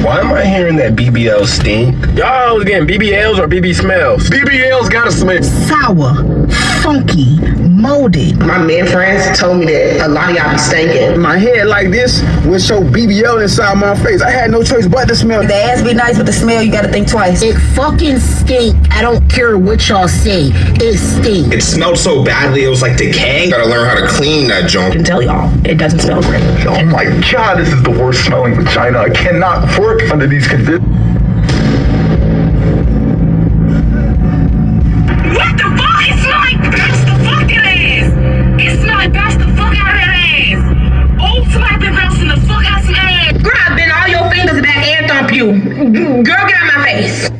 Why am I hearing that BBL stink? Y'all was getting BBLs or BB smells? BBL's gotta smell sour, funky, molded. My man friends told me that a lot of y'all be stinking. My head like this would show BBL inside my face. I had no choice but to smell. The ass be nice, but the smell, you gotta think twice. It fucking stink. I don't care what y'all say. It stink. It smelled so badly, it was like decaying. Gotta learn how to clean that junk. I can tell y'all, it doesn't smell great. Oh my God, this is the worst smelling vagina. I cannot work under these conditions. What the fuck? It smell like bash the fucking ass. It smell like bash the fuck out of that ass. Oh, somebody been bouncing the fuck out some ass. Girl, I bend all your fingers back and thump you. Girl, get out of my face.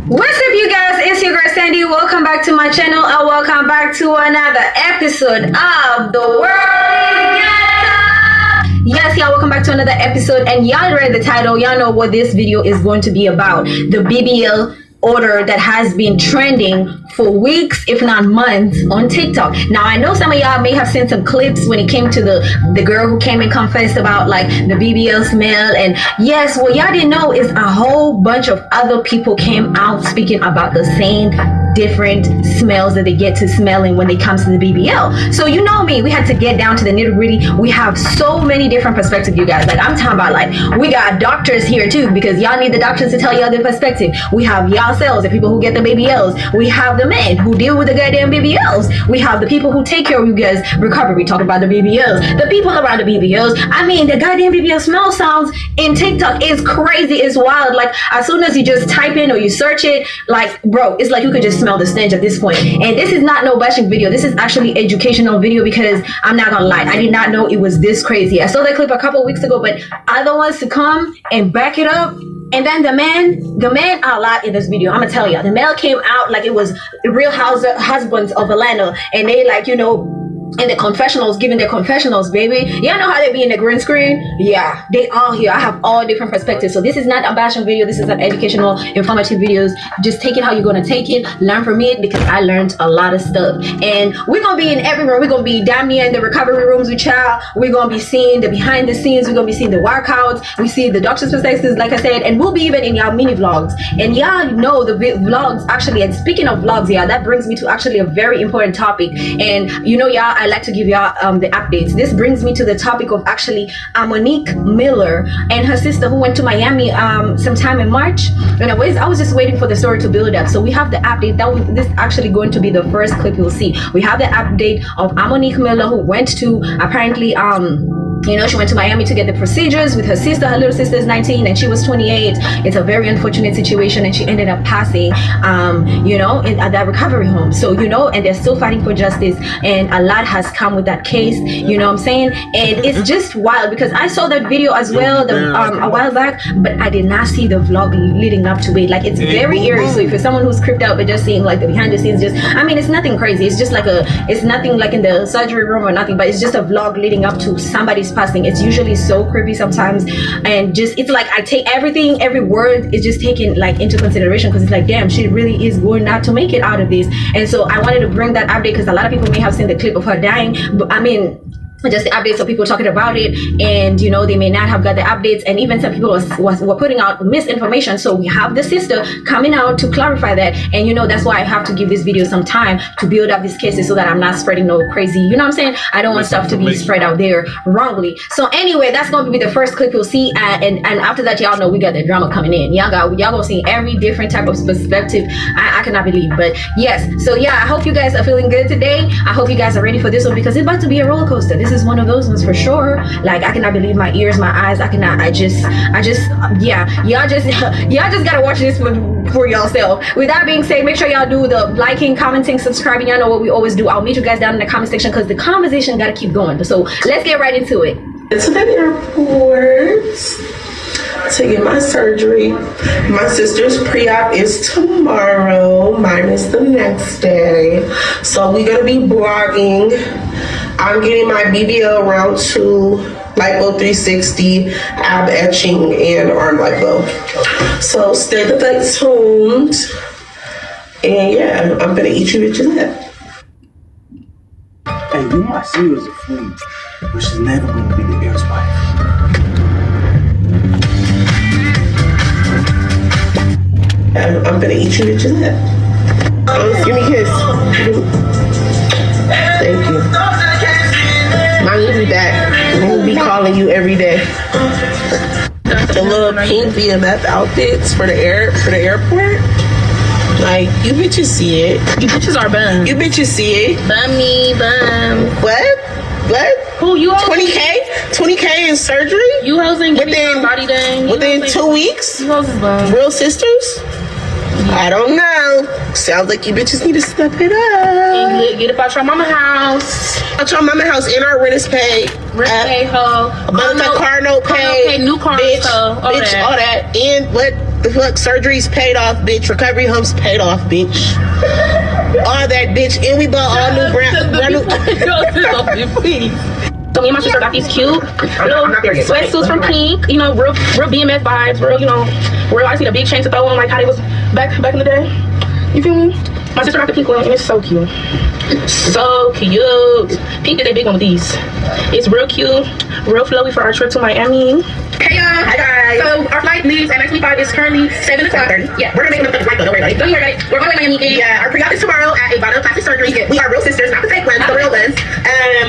What's up, you guys? It's your girl Sandy. Welcome back to my channel and welcome back to another episode of The World Is Ghetto. Yes, y'all, welcome back to another episode, and y'all read the title. Y'all know what this video is going to be about. The BBL order that has been trending for weeks, if not months, on TikTok. Now, I know some of y'all may have seen some clips when it came to the girl who came and confessed about like the BBL smell. And yes, what y'all didn't know is a whole bunch of other people came out speaking about the same different smells that they get to smelling when it comes to the BBL. So you know me, we had to get down to the nitty-gritty. We have so many different perspectives, you guys. Like, I'm talking about, like, we got doctors here too, because y'all need the doctors to tell y'all their perspective. We have y'all selves, the people who get the BBLs. We have the men who deal with the goddamn BBLs. We have the people who take care of you guys' recovery, talk about the BBLs. The people around the BBLs. I mean, the goddamn BBL smell sounds in TikTok is crazy, it's wild. Like, as soon as you just type in or you search it, like, bro, it's like you could just smell the stench at this point. And this is not no bashing video. This is actually educational video, because I'm not gonna lie, I did not know it was this crazy. I saw that clip a couple weeks ago, but other ones to come and back it up. And then the man a lot in this video. I'm gonna tell you, the male came out like it was Real Husbands of Atlanta, and they, like, you know, in the confessionals, giving their confessionals, baby. Y'all know how they be in the green screen? Yeah, they all here. I have all different perspectives. So this is not a bashing video. This is an educational, informative videos. Just take it how you're gonna take it. Learn from it, because I learned a lot of stuff. And we're gonna be in every room. We're gonna be damn near in the recovery rooms with y'all. We're gonna be seeing the behind the scenes. We're gonna be seeing the workouts. We see the doctor's perspectives, like I said, and we'll be even in y'all mini vlogs. And y'all know the vlogs actually. And speaking of vlogs, yeah, that brings me to actually a very important topic. And you know, y'all, I like to give y'all the updates. This brings me to the topic of actually Monique Miller and her sister, who went to Miami sometime in March. And I was just waiting for the story to build up. So we have the update. This is actually going to be the first clip you'll see. We have the update of Monique Miller, who went to apparently you know, she went to Miami to get the procedures with her sister. Her little sister is 19 and she was 28. It's a very unfortunate situation, and she ended up passing, you know, at that recovery home. So, you know, and they're still fighting for justice, and a lot has come with that case, you know what I'm saying? And it's just wild, because I saw that video as well a while back, but I did not see the vlog leading up to it. Like, it's very eerie. So if you're someone who's creeped out but just seeing like the behind the scenes, just, I mean, it's nothing crazy. It's just like it's nothing like in the surgery room or nothing, but it's just a vlog leading up to somebody's passing. It's usually so creepy sometimes, and just, it's like I take everything, every word is just taken like into consideration, because it's like, damn, she really is going not to make it out of this. And so I wanted to bring that update, because a lot of people may have seen the clip of her dying, but I mean, just the updates of people talking about it, and you know, they may not have got the updates, and even some people were putting out misinformation. So we have the sister coming out to clarify that, and you know, that's why I have to give this video some time to build up these cases, so that I'm not spreading no crazy, you know what I'm saying? I don't want stuff to be spread out there wrongly. So anyway, that's going to be the first clip you'll see, and after that, y'all know we got the drama coming in. Y'all gonna see every different type of perspective. I cannot believe, but yes. So yeah, I hope you guys are feeling good today. I hope you guys are ready for this one, because it's about to be a roller coaster. This is one of those ones for sure. Like, I cannot believe my ears, my eyes. Yeah, y'all just gotta watch this one for yourself. With that being said, make sure y'all do the liking, commenting, subscribing. Y'all know what we always do. I'll meet you guys down in the comment section, because the conversation gotta keep going. So let's get right into it. To the airport to get my surgery. My sister's pre-op is tomorrow. Mine is the next day. So we're gonna be vlogging. I'm getting my BBL round 2, lipo 360, ab etching, and arm lipo. So stay the fuck tuned. And yeah, I'm gonna eat you bitches up. Hey, you might see her as a friend, but she's never gonna be the ex-wife. I'm gonna eat you bitches up. Give me a kiss. Thank you. Mine will be back. We'll be calling you every day. The little pink BMF outfits for the airport. Like, you bitches see it. You bitches are bum. You bitches see it. Bummy, bum. What? Who you? 20K? 20K in surgery? You hoes ain't giving Within- your body dang. Within 2 weeks? You hoes is bum. Real sisters? I don't know. Sounds like you bitches need to step it up. Get up out your mama house. Out your mama house and our rent is paid. Rent pay hoe. The car note paid. New car bitch, hoe. All bitch, that. all that. And what the fuck? Surgery's paid off, bitch. Recovery home's paid off, bitch. All that, bitch. And we bought all new brand new. Please. So me and my sister got these cute little sweatsuits from Pink. You know, real BMF vibes. Real, you know, real. I see the big chain to throw on like how they was back in the day. You feel me? My sister got the pink one and it's so cute. So cute. Pink did a big one with these. It's real cute, real flowy for our trip to Miami. Hey y'all. Hi guys. So our flight leaves at 9:25. It's currently 7 o'clock. Yeah, we're gonna make another flight though. Don't worry about it. We're going to Miami. And yeah, our pre-op is tomorrow at Ivana Plastic Surgery. We are real sisters, not the fake ones, the real ones.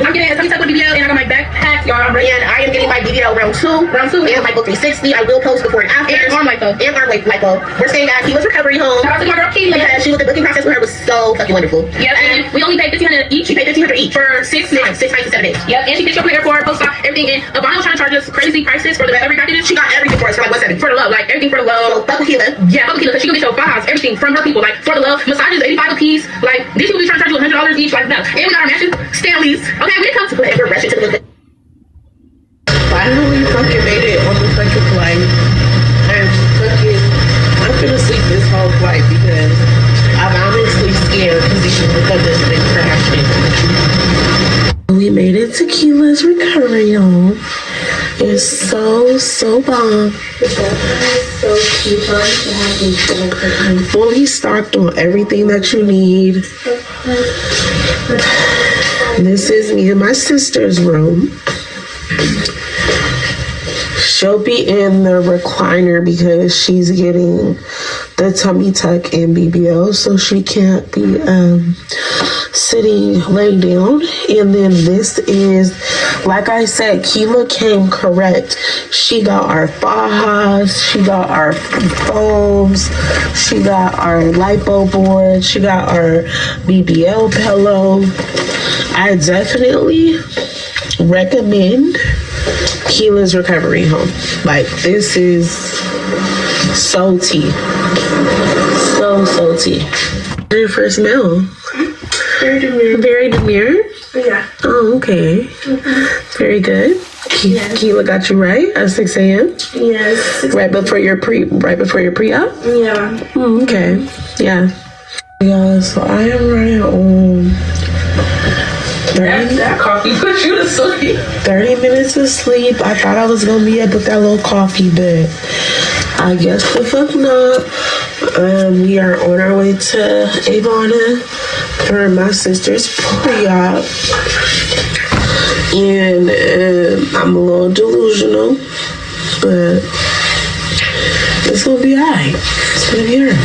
I'm getting a tummy tuck with BBL and I got my backpack, y'all. I'm ready. And I am getting my BBL round 2 and my book 360. I will post before and after. And arm lipo. We're staying at Kila's recovery home. Shout out to my girl Kila. Yeah, the booking process with her was so fucking wonderful. Yep, and we only paid $1,500 each. We paid $1,500 each for 6 nights and 7 days. Yep, and she picked you up from the airport, post-op, everything. And Ivana was trying to charge us crazy prices for the recovery packages. She got everything for us for like $170 for the love, like everything for the love. So fuck with Kila. Yeah, fuck with Kila because she can get your vibes, everything from her people, like for the love. Massages $85 a piece. Like these people be trying to charge you $100 each, like no. And we got our matches, Stanley's. Okay, when it comes to play, we're rushing to the finally fucking made it on the fucking flight. I'm gonna sleep this whole flight because I'm honestly scared because this been crashing. We made it to Kila's recovery home. It's so bomb. So cute. Fully stocked on everything that you need. This is me and my sister's room. She'll be in the recliner because she's getting the tummy tuck and BBL, so she can't be sitting laying down. And then this is, like I said, Kila came correct. She got our fajas, she got our foams, she got our lipo board, she got our BBL pillow. I definitely recommend Kila's recovery home. Like, this is so tea. So tea. Your first meal? Very demure. Very demure? Yeah. Oh, okay. Very good. Kila got you right at 6 a.m.? Yes. Right before your pre-op? Yeah. Okay. Yeah. Yeah, so I am right on 30. That coffee put you to sleep. 30 minutes of sleep. I thought I was gonna be up with that little coffee, but I guess the fuck not. We are on our way to Ivana for my sister's pre-op. And I'm a little delusional, but it's gonna be alright. It's gonna be alright.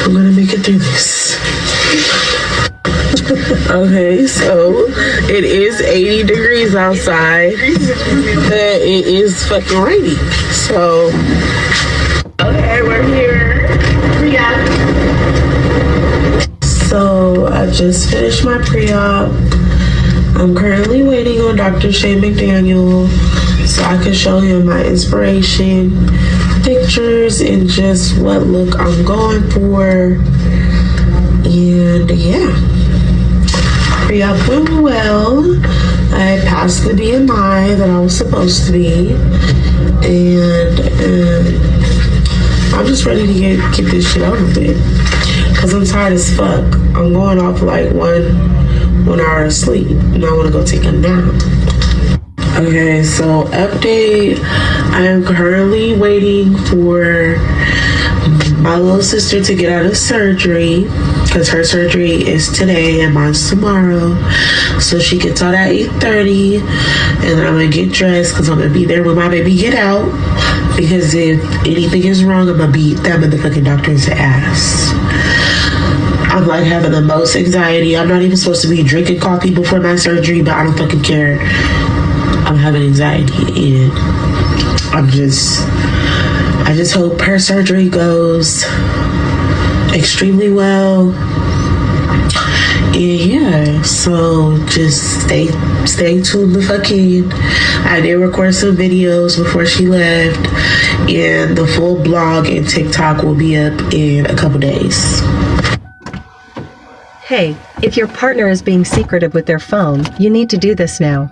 I'm gonna make it through this. Okay, so it is 80 degrees outside, but it is fucking raining. So, okay, we're here. Pre-op. So I just finished my pre-op. I'm currently waiting on Dr. Shane McDaniel so I can show him my inspiration pictures and just what look I'm going for. And yeah. Pre-op went well. I passed the BMI that I was supposed to be, and I'm just ready to get this shit over with. Cause I'm tired as fuck. I'm going off like one hour of sleep, and I want to go take a nap. Okay, so update. I am currently waiting for my little sister to get out of surgery because her surgery is today and mine's tomorrow. So she gets out at 8:30, and I'm gonna get dressed because I'm gonna be there when my baby get out. Because if anything is wrong, I'm gonna beat that motherfucking doctor's ass. I'm like having the most anxiety. I'm not even supposed to be drinking coffee before my surgery, but I don't fucking care. I'm having anxiety, and I just hope her surgery goes extremely well. And yeah, so just stay tuned the fuck in. I did record some videos before she left, and the full blog and TikTok will be up in a couple days. Hey, if your partner is being secretive with their phone, you need to do this now.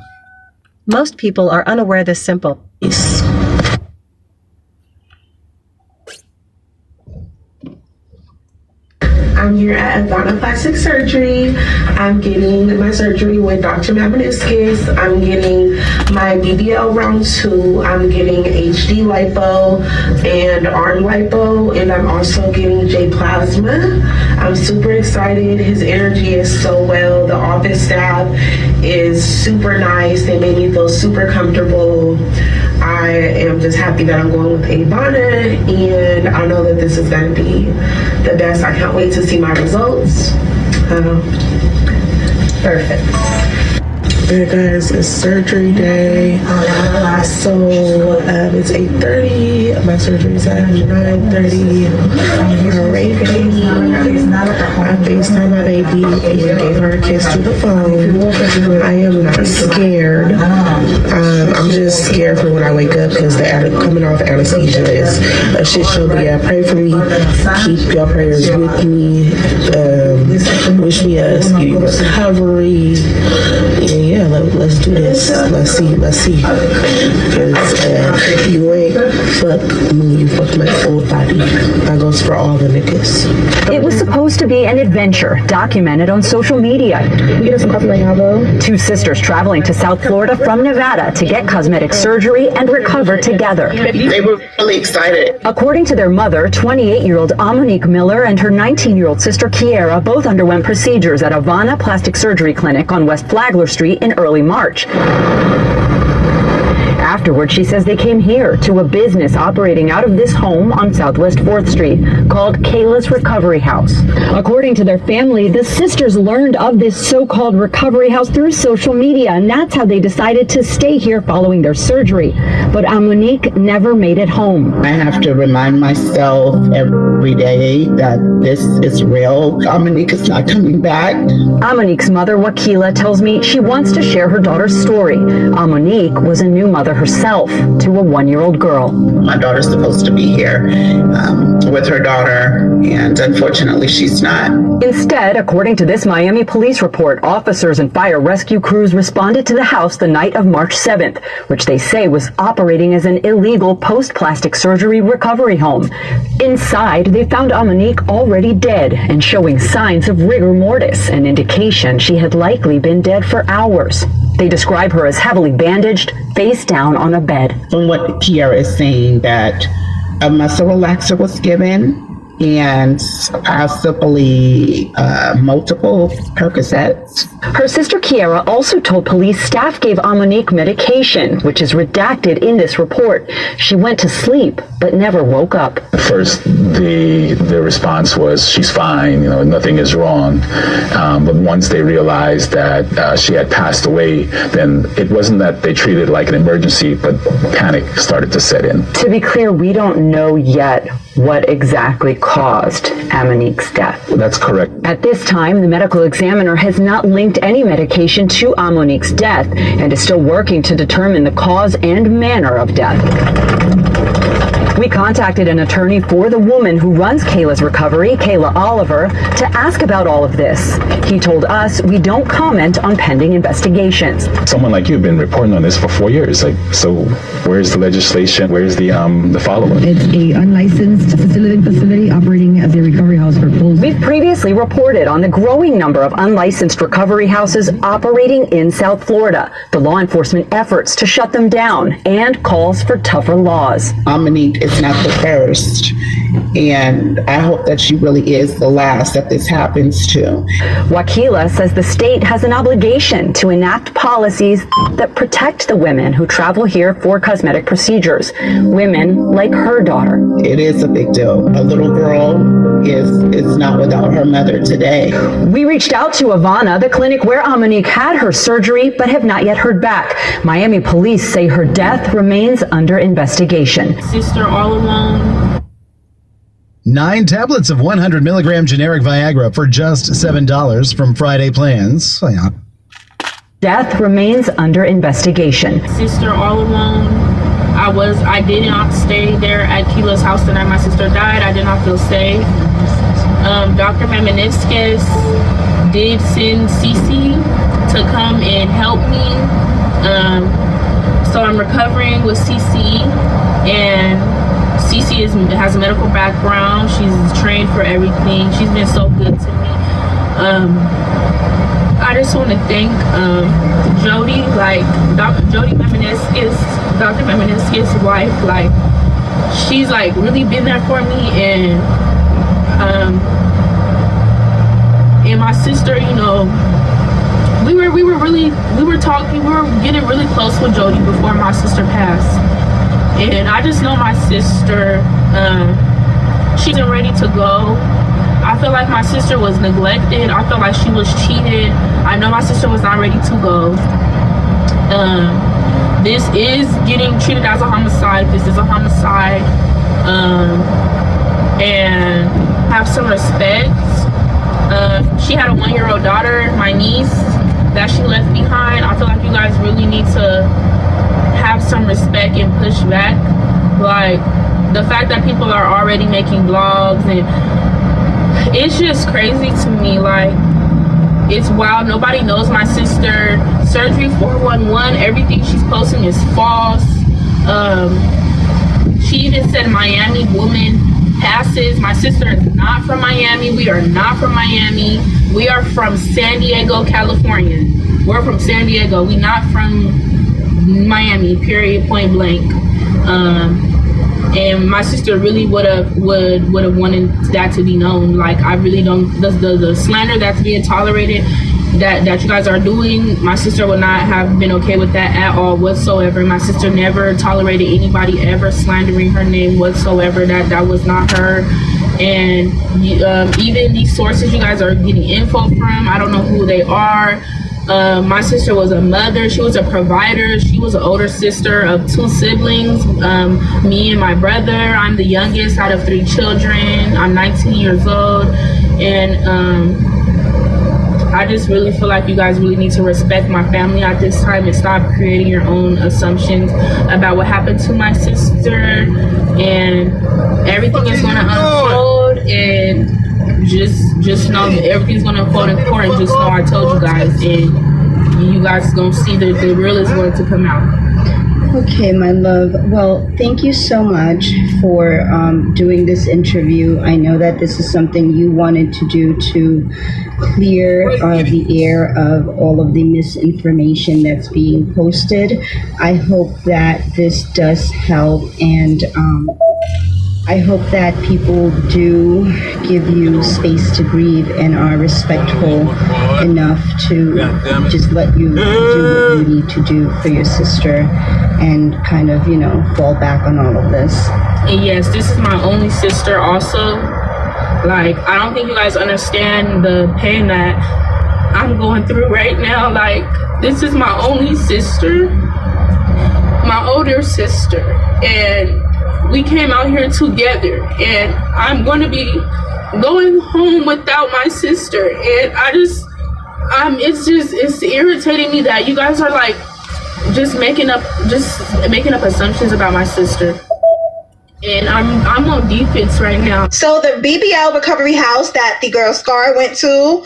Most people are unaware this simple. I'm here at Ivana Plastic Surgery. I'm getting my surgery with Dr. Meniscus. I'm getting my BBL round 2. I'm getting HD lipo and arm lipo, and I'm also getting J plasma. I'm super excited. His energy is so well. The office staff is super nice. They made me feel super comfortable. I am just happy that I'm going with Ivana, and I know that this is going to be the best. I can't wait to see my results. Perfect. Hey guys, it's surgery day. So it's 8:30. My surgery's at 9:30. I FaceTime my baby and gave her a kiss through the phone. I am not scared. I'm just scared for when I wake up because the coming off anesthesia is a shit show. But yeah, pray for me. Keep your prayers with me. Wish me a speedy recovery. Yeah, let's do this. Let's see. Because you ain't fuck me, you fuck my full body. That goes for all the niggas. It was supposed to be an adventure documented on social media. We get some coffee right now, though. Two sisters traveling to South Florida from Nevada to get cosmetic surgery and recover together. They were really excited. According to their mother, 28-year-old Amonique Miller and her 19-year-old sister Kiera both underwent procedures at Ivana Plastic Surgery Clinic on West Flagler Street in early March. Afterward, she says they came here to a business operating out of this home on Southwest 4th Street called Kayla's Recovery House. According to their family, the sisters learned of this so-called recovery house through social media, and that's how they decided to stay here following their surgery. But Amonique never made it home. I have to remind myself every day that this is real. Amonique is not coming back. Amonique's mother, Wakila, tells me she wants to share her daughter's story. Amonique was a new mother herself to a 1-year-old girl. My daughter's supposed to be here with her daughter, and unfortunately she's not. Instead, according to this Miami police report, officers and fire rescue crews responded to the house the night of March 7th, which they say was operating as an illegal post-plastic surgery recovery home. Inside, they found Amonique already dead and showing signs of rigor mortis, an indication she had likely been dead for hours. They describe her as heavily bandaged, face down on a bed. From what Kiera is saying, that a muscle relaxer was given and possibly multiple Percocets. Her sister Kiera also told police staff gave Amonique medication, which is redacted in this report. She went to sleep, but never woke up. At first, the response was, she's fine, nothing is wrong. But once they realized that she had passed away, then it wasn't that they treated it like an emergency, but panic started to set in. To be clear, we don't know yet what exactly caused Amonique's death. That's correct. At this time, the medical examiner has not linked any medication to Amonique's death and is still working to determine the cause and manner of death. We contacted an attorney for the woman who runs Kayla's Recovery, Kayla Oliver, to ask about all of this. He told us we don't comment on pending investigations. Someone like you have been reporting on this for 4 years. So where's the legislation? Where's the follow-up? It's a unlicensed facility operating as a recovery house for pools. We've previously reported on the growing number of unlicensed recovery houses operating in South Florida, the law enforcement efforts to shut them down, and calls for tougher laws. Amonique is not the first And I hope that she really is the last that this happens to. Wakila says the state has an obligation to enact policies that protect the women who travel here for cosmetic procedures, women like her daughter. It is a big deal. A little girl is not without her mother today. We reached out to Ivana, the clinic where Amanique had her surgery, but have not yet heard back. Miami police say her death remains under investigation. Sister all alone. 9 tablets of 100 milligram generic Viagra for just $7 from Friday Plans. Oh, yeah. Death remains under investigation. Sister all alone. I did not stay there at Kila's house the night my sister died. I did not feel safe. Dr. Meminiscus did send Cece to come and help me. So I'm recovering with Cece, and Cece has a medical background. She's trained for everything. She's been so good to me. I just want to thank Jody, like Jody Meminiscus, Dr. Meminiscus' wife. Like, she's like really been there for me, and my sister, you know, we were getting really close with Jody before my sister passed. And I just know my sister, she wasn't ready to go. I feel like my sister was neglected. I feel like she was cheated. I know my sister was not ready to go. This is getting treated as a homicide. This is a homicide. And have some respect. She had a 1-year-old daughter, my niece, that she left behind. I feel like you guys really need to have some respect and push back. Like, the fact that people are already making vlogs, and it's just crazy to me. Like, it's wild. Nobody knows my sister. Surgery 411, everything she's posting is false. She even said Miami woman passes. My sister is not from Miami. We are not from Miami. We are from San Diego, California. We're from San Diego. We not from Miami, period, point blank. And my sister really would have wanted that to be known. Like, I really don't, the slander that's being tolerated, that you guys are doing, my sister would not have been okay with that at all whatsoever. My sister never tolerated anybody ever slandering her name whatsoever. That was not her. And even these sources you guys are getting info from, I don't know who they are. My sister was a mother. She was a provider. She was an older sister of 2 siblings, me and my brother. I'm the youngest out of 3 children. I'm 19 years old. And I just really feel like you guys really need to respect my family at this time and stop creating your own assumptions about what happened to my sister. And everything is going to unfold, and just know that everything's going to unfold in court, and just know I told you guys, and you guys going to see the real is going to come out. Okay, my love. Well, thank you so much for doing this interview. I know that this is something you wanted to do to clear the air of all of the misinformation that's being posted. I hope that this does help, and I hope that people do give you space to grieve and are respectful enough to just let you do what you need to do for your sister and kind of, you know, fall back on all of this. And yes, this is my only sister also. Like, I don't think you guys understand the pain that I'm going through right now. Like, this is my only sister, my older sister, and we came out here together, and I'm going to be going home without my sister. And it's irritating me that you guys are like just making up assumptions about my sister. And I'm on defense right now. So the BBL recovery house that the girl Scar went to,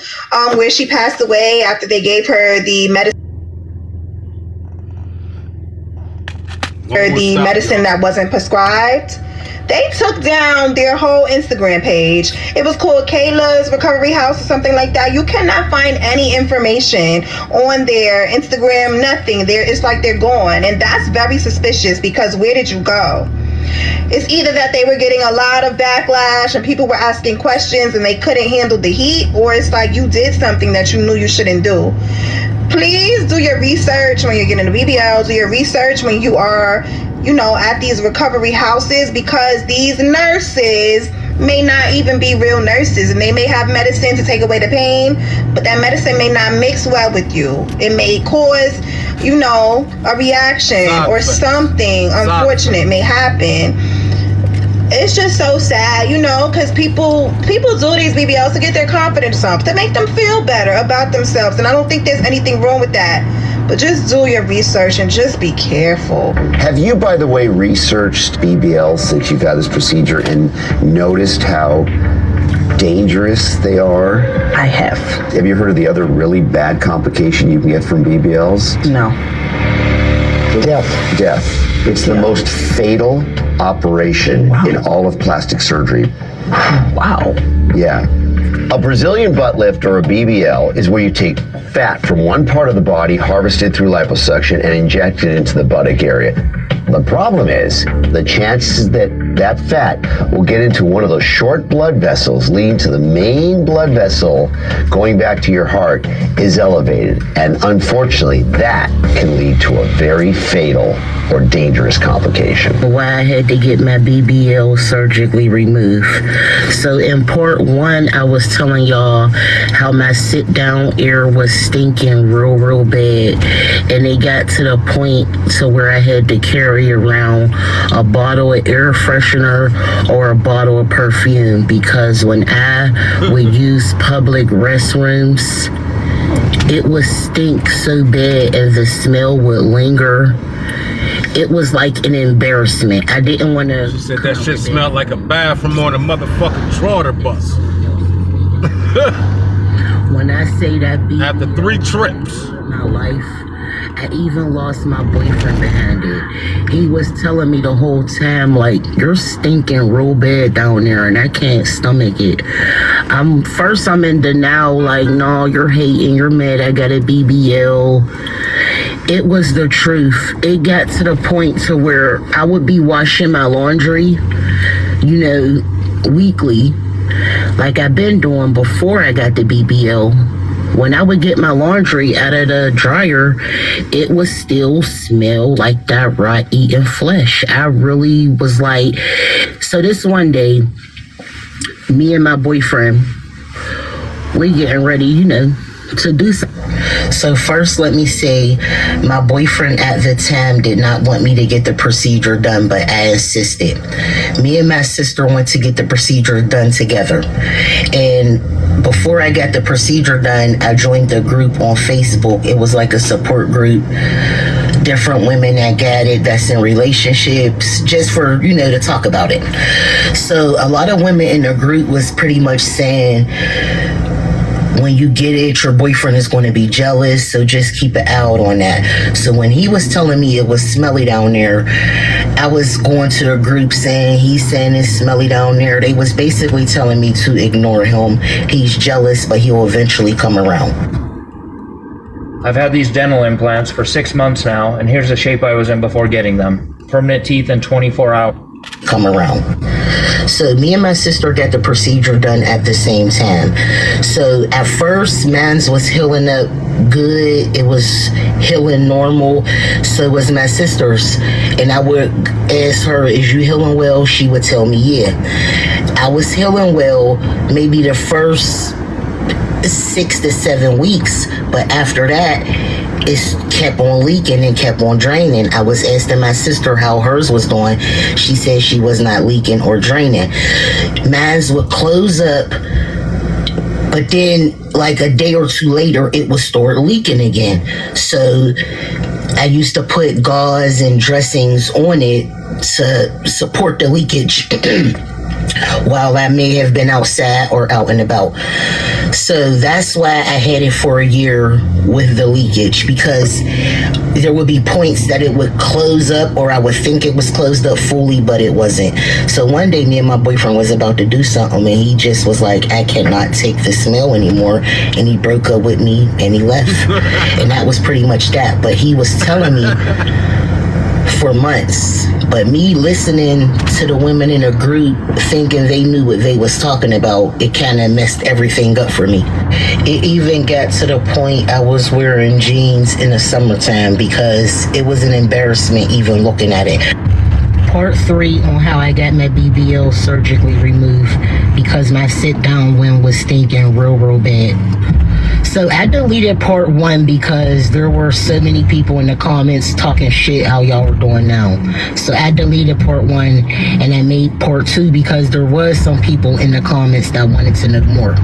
where she passed away after they gave her the medicine that wasn't prescribed, they took down their whole Instagram page. It was called Kayla's Recovery House or something like that. You cannot find any information on their Instagram, nothing. It's like they're gone. And that's very suspicious, because where did you go? It's either that they were getting a lot of backlash and people were asking questions and they couldn't handle the heat, or it's like you did something that you knew you shouldn't do. Please do your research when you're getting a BBL. Do your research when you are, at these recovery houses, because these nurses may not even be real nurses, and they may have medicine to take away the pain, but that medicine may not mix well with you. It may cause, a reaction or something unfortunate may happen. It's just so sad, because people do these BBLs to get their confidence up, to make them feel better about themselves, and I don't think there's anything wrong with that. But just do your research and just be careful. Have you, by the way, researched BBL since you've had this procedure and noticed how dangerous they are? I have. Have you heard of the other really bad complication you can get from BBLs? No. Death. It's the most fatal operation in all of plastic surgery. Wow. Yeah. A Brazilian butt lift, or a BBL, is where you take fat from one part of the body, harvested through liposuction, and inject it into the buttock area. The problem is, the chances that that fat will get into one of those short blood vessels leading to the main blood vessel going back to your heart is elevated. And unfortunately, that can lead to a very fatal or dangerous complication. Why I had to get my BBL surgically removed. So in part 1, I was telling y'all how my sit down ear was stinking real bad, and it got to the point to where I had to carry around a bottle of air freshener or a bottle of perfume, because when I would use public restrooms, it would stink so bad and the smell would linger. It was like an embarrassment. I didn't want to. She said that shit smelled like a bathroom on a motherfucking trotter bus. When I say that after 3 trips, my life, I even lost my boyfriend behind it. He was telling me the whole time, like, you're stinking real bad down there and I can't stomach it. First I'm in denial, like, no, you're hating, you're mad I got a BBL. It was the truth. It got to the point to where I would be washing my laundry, weekly, like I've been doing before I got the BBL. When I would get my laundry out of the dryer, it would still smell like that raw eating flesh. I really was like, so this one day, me and my boyfriend, we getting ready, to do something. So first, let me say, my boyfriend at the time did not want me to get the procedure done, but I insisted. Me and my sister went to get the procedure done together. And before I got the procedure done, I joined a group on Facebook. It was like a support group, different women that got it, that's in relationships, just for, to talk about it. So a lot of women in the group was pretty much saying, when you get it, your boyfriend is going to be jealous, so just keep it out on that. So when he was telling me it was smelly down there, I was going to the group saying, he's saying it's smelly down there. They was basically telling me to ignore him. He's jealous, but he'll eventually come around. I've had these dental implants for 6 months now, and here's the shape I was in before getting them. Permanent teeth in 24 hours. Come around. So me and my sister got the procedure done at the same time. So at first, mine was healing up good. It was healing normal. So was my sister's. And I would ask her, is you healing well? She would tell me, yeah. I was healing well maybe the first 6 to 7 weeks. But after that, it kept on leaking and kept on draining. I was asking my sister how hers was doing. She said she was not leaking or draining. Mine would close up, but then like a day or 2 later, it would start leaking again. So I used to put gauze and dressings on it to support the leakage while I may have been outside or out and about. So that's why I had it for a year with the leakage, because there would be points that it would close up, or I would think it was closed up fully, but it wasn't. So one day me and my boyfriend was about to do something, and he just was like, I cannot take the smell anymore, and he broke up with me and he left. And that was pretty much that. But he was telling me for months. But me listening to the women in a group thinking they knew what they was talking about, it kind of messed everything up for me. It even got to the point I was wearing jeans in the summertime because it was an embarrassment even looking at it. Part 3 on how I got my BBL surgically removed because my sit down one was stinking real bad. So I deleted part 1 because there were so many people in the comments talking shit how y'all were doing now. So I deleted part 1 and I made part 2 because there was some people in the comments that wanted to know more.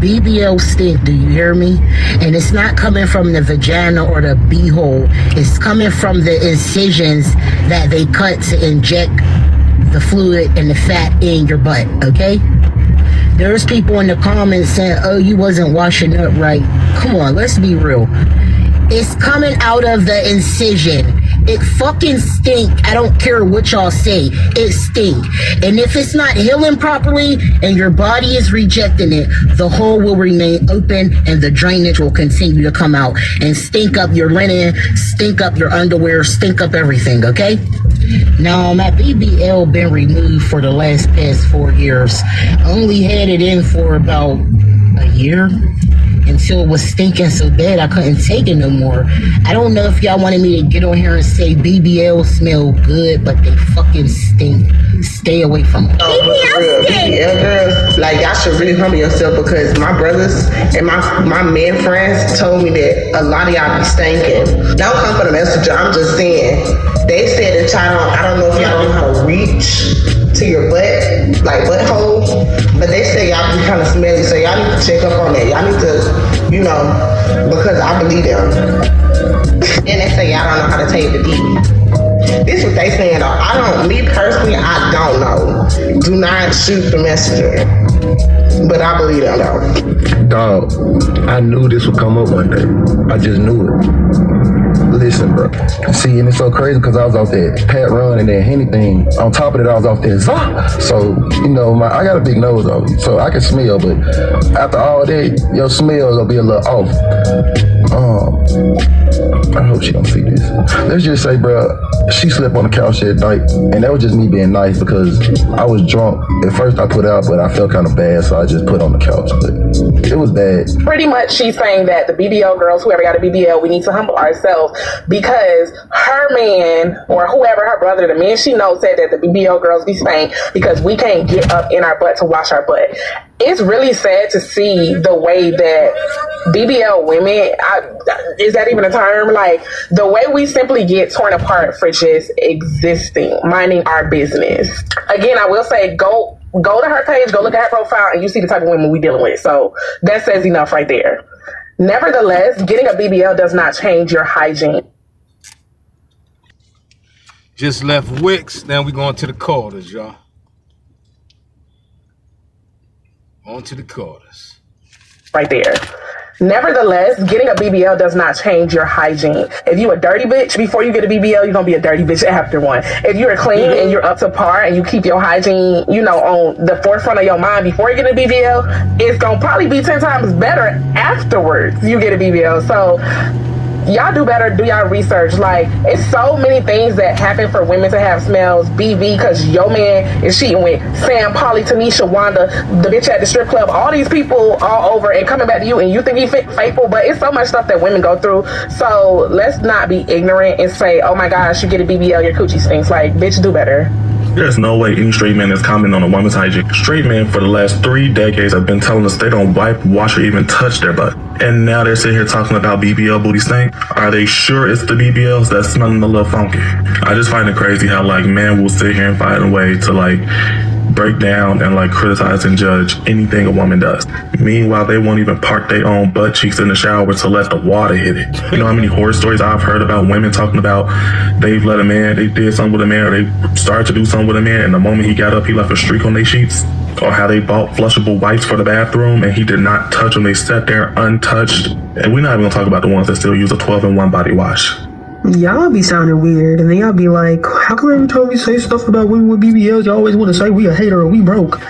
BBL stink, do you hear me? And it's not coming from the vagina or the beehole. It's coming from the incisions that they cut to inject the fluid and the fat in your butt, okay? There's people in the comments saying, oh, you wasn't washing up right. Come on, let's be real. It's coming out of the incision. It fucking stink. I don't care what y'all say. It stink. And if it's not healing properly and your body is rejecting it, the hole will remain open and the drainage will continue to come out and stink up your linen, stink up your underwear, stink up everything, okay? Now, my BBL been removed for the past 4 years. Only had it in for about a year until it was stinking so bad I couldn't take it no more. I don't know if y'all wanted me to get on here and say BBL smell good, but they fucking stink. Stay away from them. BBL girls, like y'all should really humble yourself because my brothers and my men friends told me that a lot of y'all be stinking. Don't come for the messenger. I'm just saying. They said that I don't know if y'all know how to reach to your butt, like butthole, but they say y'all be kind of smelly, so y'all need to check up on that. Y'all need to, because I believe them. And they say y'all don't know how to take the deep. This is what they saying though. Me personally, I don't know. Do not shoot the messenger. But I believe them though. Dog, I knew this would come up one day. I just knew it. Listen, bro. See, and it's so crazy because I was off that Pat Run and then anything. On top of it, I was off that Zah. So, I got a big nose though, so I can smell, but after all that, your smell gonna be a little off. I hope she don't see this. Let's just say, bro, she slept on the couch that night, and that was just me being nice because I was drunk. At first I put out, but I felt kind of bad, so I just put on the couch, but it was bad. Pretty much she's saying that the BBL girls, whoever got a BBL, we need to humble ourselves because her man or whoever, her brother, the man she knows said that the BBL girls be stank because we can't get up in our butt to wash our butt. It's really sad to see the way that BBL women, is that even a term? Like the way we simply get torn apart for just existing, minding our business. Again, I will say go to her page, go look at her profile, and you see the type of women we dealing with. So that says enough right there. Nevertheless, getting a BBL does not change your hygiene. Just left Wicks, now we going to the quarters, y'all. On to the quarters. Right there. Nevertheless, getting a BBL does not change your hygiene. If you a dirty bitch before you get a BBL, you're gonna be a dirty bitch after one. If you're clean and you're up to par and you keep your hygiene, on the forefront of your mind before you get a BBL, it's gonna probably be 10 times better afterwards you get a BBL. So y'all do better, do y'all research. Like, it's so many things that happen for women to have smells. BV, because your man is cheating with Sam, Polly, Tanisha, Wanda, the bitch at the strip club, all these people all over and coming back to you and you think he's faithful, but it's so much stuff that women go through. So let's not be ignorant and say, oh my gosh, you get a BBL, your coochie stinks. Like, bitch, do better. There's no way any straight man is commenting on a woman's hygiene. Straight men for the last 3 decades have been telling us they don't wipe, wash, or even touch their butt. And now they're sitting here talking about BBL booty stink. Are they sure it's the BBLs that's smelling a little funky? I just find it crazy how men will sit here and find a way to break down and criticize and judge anything a woman does. Meanwhile, they won't even park their own butt cheeks in the shower to let the water hit it. You know how many horror stories I've heard about women talking about they've let a man, they did something with a man, or they started to do something with a man, and the moment he got up, he left a streak on their sheets? Or how they bought flushable wipes for the bathroom and he did not touch them. They sat there untouched. And we're not even gonna talk about the ones that still use a 12-in-1 body wash. Y'all be sounding weird, and then y'all be like, how come every time we say stuff about women with BBLs, you always want to say we a hater or we broke?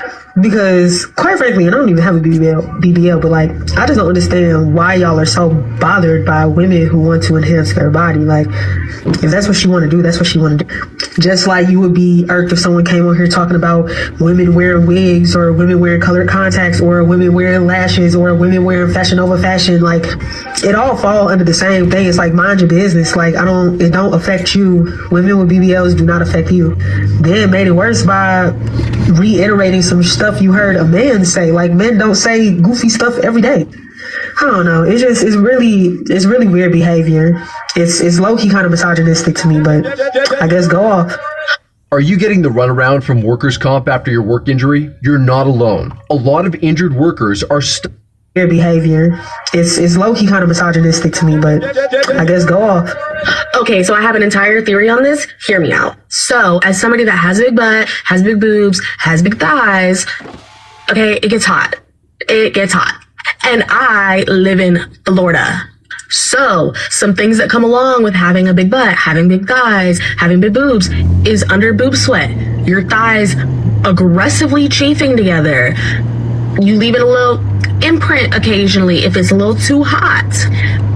Because quite frankly, I don't even have a BBL, but like, I just don't understand why y'all are so bothered by women who want to enhance their body. Like, if that's what she want to do, that's what she want to do. Just like you would be irked if someone came on here talking about women wearing wigs, or women wearing colored contacts, or women wearing lashes, or women wearing fashion over fashion. Like, it all fall under the same thing. It's like, mind your business. Like, it don't affect you. Women with BBLs do not affect you. Then made it worse by reiterating some stuff you heard a man say. Like, men don't say goofy stuff every day. I don't know. It's really weird behavior. It's low-key kind of misogynistic to me, but I guess go off. Are you getting the runaround from workers' comp after your work injury? You're not alone. A lot of injured workers are Weird behavior. It's low-key kind of misogynistic to me, but I guess go off. Okay, so I have an entire theory on this. Hear me out. So, as somebody that has a big butt, has big boobs, has big thighs, okay, it gets hot. It gets hot. And I live in Florida. So, some things that come along with having a big butt, having big thighs, having big boobs is under boob sweat. Your thighs aggressively chafing together. You leave it a little imprint occasionally if it's a little too hot.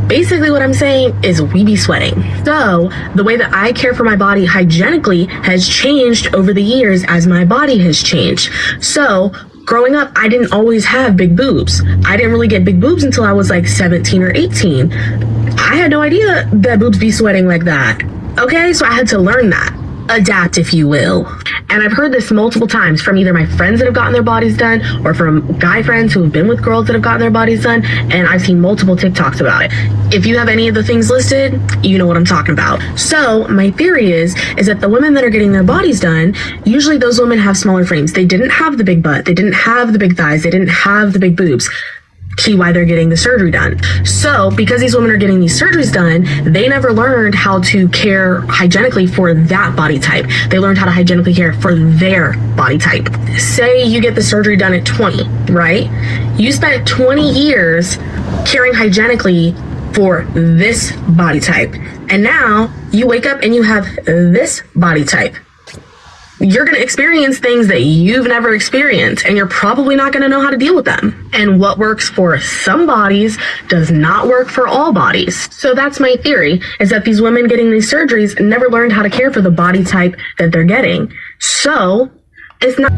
Basically what I'm saying is we be sweating. So the way that I care for my body hygienically has changed over the years as my body has changed. So growing up, I didn't always have big boobs. I didn't really get big boobs until I was like 17 or 18. I had no idea that boobs be sweating like that. Okay, so I had to learn that. Adapt, if you will. And I've heard this multiple times from either my friends that have gotten their bodies done or from guy friends who have been with girls that have gotten their bodies done, and I've seen multiple TikToks about it. If you have any of the things listed, you know what I'm talking about. So my theory is that the women that are getting their bodies done, usually those women have smaller frames. They didn't have the big butt, they didn't have the big thighs, they didn't have the big boobs. Key why they're getting the surgery done. So because these women are getting these surgeries done, they never learned how to care hygienically for that body type. They learned how to hygienically care for their body type. Say you get the surgery done at 20, right? You spent 20 years caring hygienically for this body type. And now you wake up and you have this body type. You're going to experience things that you've never experienced, and you're probably not going to know how to deal with them. And what works for some bodies does not work for all bodies. So that's my theory, is that these women getting these surgeries never learned how to care for the body type that they're getting. So it's not...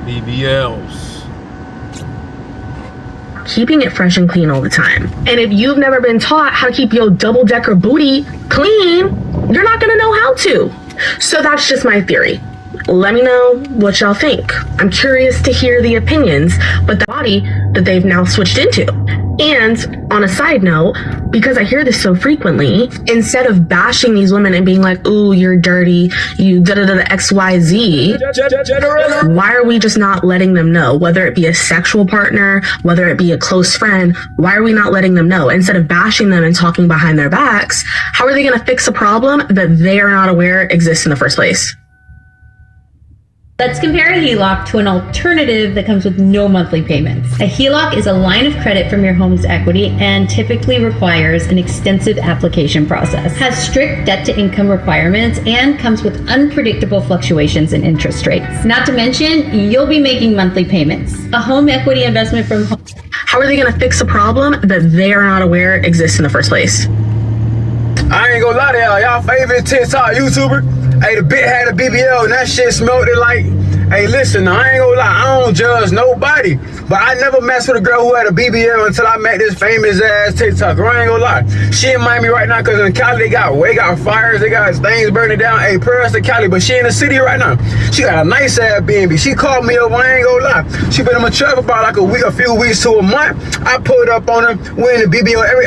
BBLs. Keeping it fresh and clean all the time. And if you've never been taught how to keep your double-decker booty clean, you're not gonna know how to. So that's just my theory. Let me know what y'all think. I'm curious to hear the opinions, but the body that they've now switched into. And on a side note, because I hear this so frequently, instead of bashing these women and being like, ooh, you're dirty, you da-da-da-da XYZ, why are we just not letting them know? Whether it be a sexual partner, whether it be a close friend, why are we not letting them know? Instead of bashing them and talking behind their backs, how are they gonna fix a problem that they are not aware exists in the first place? Let's compare a HELOC to an alternative that comes with no monthly payments. A HELOC is a line of credit from your home's equity and typically requires an extensive application process, has strict debt-to-income requirements, and comes with unpredictable fluctuations in interest rates. Not to mention, you'll be making monthly payments. A home equity investment from home. How are they going to fix a problem that they are not aware exists in the first place? I ain't gonna lie to y'all favorite TikTok YouTuber, hey, the bit had a BBL and that shit smelled it like Hey, listen, I ain't gonna lie, I don't judge nobody, but I never messed with a girl who had a BBL until I met this famous ass TikToker. I ain't gonna lie. She in Miami right now because in Cali they got fires, they got things burning down. Hey, prayers to Cali, but she in the city right now. She got a nice ass BNB. She called me up, I ain't gonna lie. She been in my truck about like a few weeks to a month. I pulled up on her. We're in the BBL,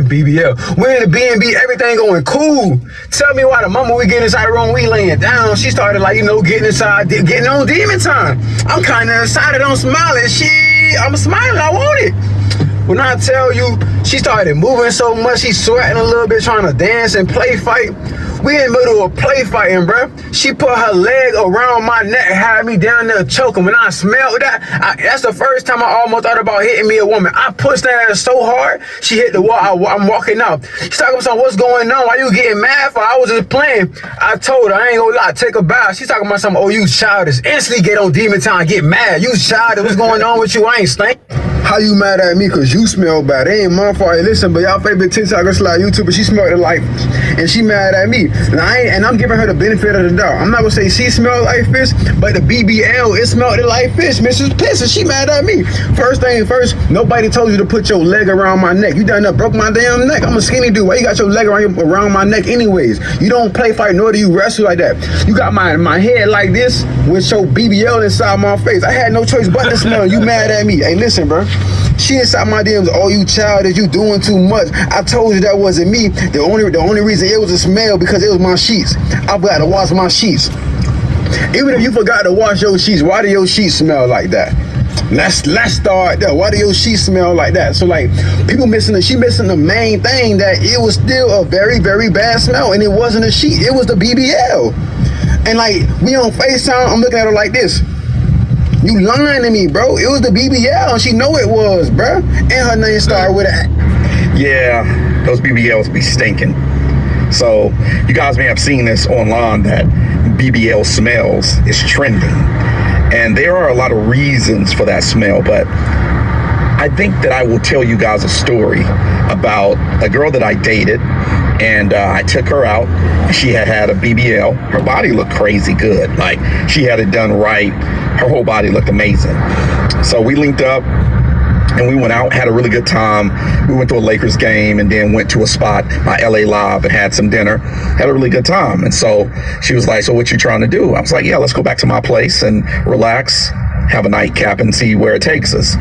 BBL. We're in the BNB, everything going cool. Tell me why the moment we get inside the room, we laying down. She started like, getting inside, getting on demon time. I'm kind of excited, I'm smiling. I'm smiling, I want it. When I tell you, she started moving so much, she's sweating a little bit, trying to dance and play fight. We in the middle of play fighting, bro. She put her leg around my neck, had me down there choking. When I smelled that, that's the first time I almost thought about hitting me a woman. I pushed that ass so hard, she hit the wall. I'm walking out. She's talking about something, what's going on? Why you getting mad for? I was just playing. I told her, I ain't gonna lie, take a bow. She's talking about something, oh, you childish. Instantly get on demon time, get mad. You childish, what's going on with you? I ain't stink. How you mad at me? Cause you smell bad. It ain't my fault. Hey, listen, but y'all favorite TikToker / YouTuber, she smelled it like fish, and she mad at me. And I'm giving her the benefit of the doubt. I'm not gonna say she smelled like fish, but the BBL, it smelled it like fish. Mrs. Piss, and she mad at me. First thing first, nobody told you to put your leg around my neck. You done broke my damn neck. I'm a skinny dude. Why you got your leg around my neck anyways? You don't play fight, nor do you wrestle like that. You got my head like this with your BBL inside my face. I had no choice but to smell. You mad at me? Hey, listen, bro. She inside my DMs, oh, you childish, you doing too much. I told you that wasn't me. The only reason it was a smell because it was my sheets. I forgot to wash my sheets. Even if you forgot to wash your sheets, why do your sheets smell like that? Let's start there. Why do your sheets smell like that? So like people she missing the main thing, that it was still a very, very bad smell, and it wasn't a sheet, it was the BBL. And like we on FaceTime, I'm looking at her like this. You lying to me, bro. It was the BBL, and she know it was, bro. And her name started with a. Yeah, those BBLs be stinking. So you guys may have seen this online that BBL smells is trending. And there are a lot of reasons for that smell, but I think that I will tell you guys a story about a girl that I dated, and I took her out. She had a BBL. Her body looked crazy good. Like, she had it done right. Her whole body looked amazing. So we linked up and we went out, had a really good time. We went to a Lakers game and then went to a spot by LA Live and had some dinner. Had a really good time. And so she was like, so what you trying to do? I was like, yeah, let's go back to my place and relax, have a nightcap and see where it takes us.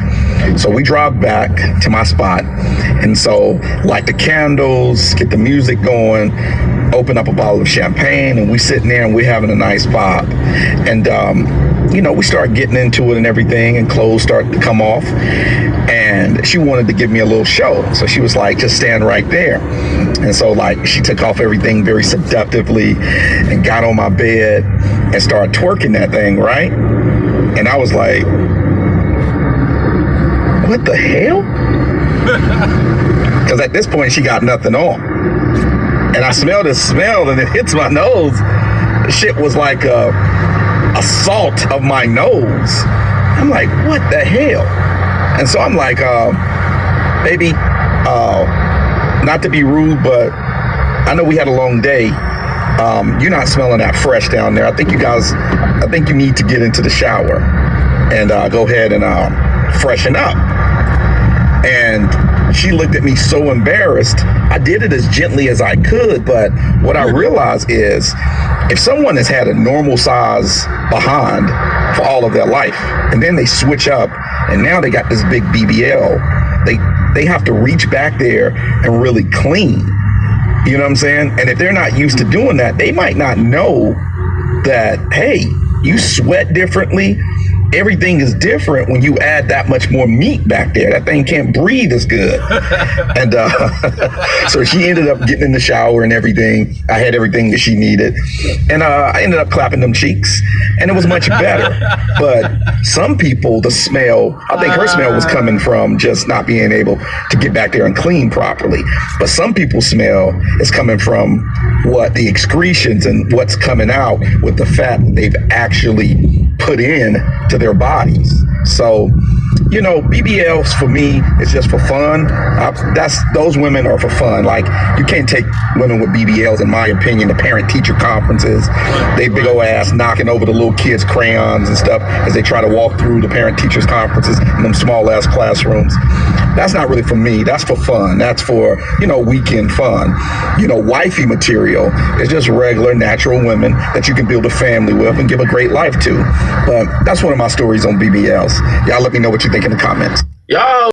So we drive back to my spot. And so light the candles, get the music going, open up a bottle of champagne, and we sitting there and we having a nice vibe. And, we start getting into it and everything, and clothes start to come off. And she wanted to give me a little show. So she was like, just stand right there. And so like she took off everything very seductively and got on my bed and started twerking that thing, right? And I was like, what the hell? Because at this point she got nothing on. And I smelled this smell and it hits my nose. The shit was like a salt of my nose. I'm like, what the hell? And so I'm like, baby, not to be rude, but I know we had a long day. You're not smelling that fresh down there. I think you need to get into the shower and go ahead and freshen up. And she looked at me so embarrassed. I did it as gently as I could, but what I realized is if someone has had a normal size behind for all of their life, and then they switch up and now they got this big BBL, they have to reach back there and really clean. You know what I'm saying? And if they're not used to doing that, they might not know that, hey, you sweat differently. Everything is different when you add that much more meat back there. That thing can't breathe as good. And so she ended up getting in the shower and everything. I had everything that she needed. And I ended up clapping them cheeks. And it was much better. But some people, the smell, I think her smell was coming from just not being able to get back there and clean properly. But some people's smell is coming from what the excretions and what's coming out with the fat that they've actually put in to their bodies. So you know, BBLs for me is just for fun. Those women are for fun. Like, you can't take women with BBLs, in my opinion, to parent-teacher conferences. They big ol' ass knocking over the little kids' crayons and stuff as they try to walk through the parent-teachers conferences in them small-ass classrooms. That's not really for me. That's for fun. That's for, you know, weekend fun. You know, wifey material is just regular, natural women that you can build a family with and give a great life to. But that's one of my stories on BBLs. Y'all let me know what you think in the comments. Yo!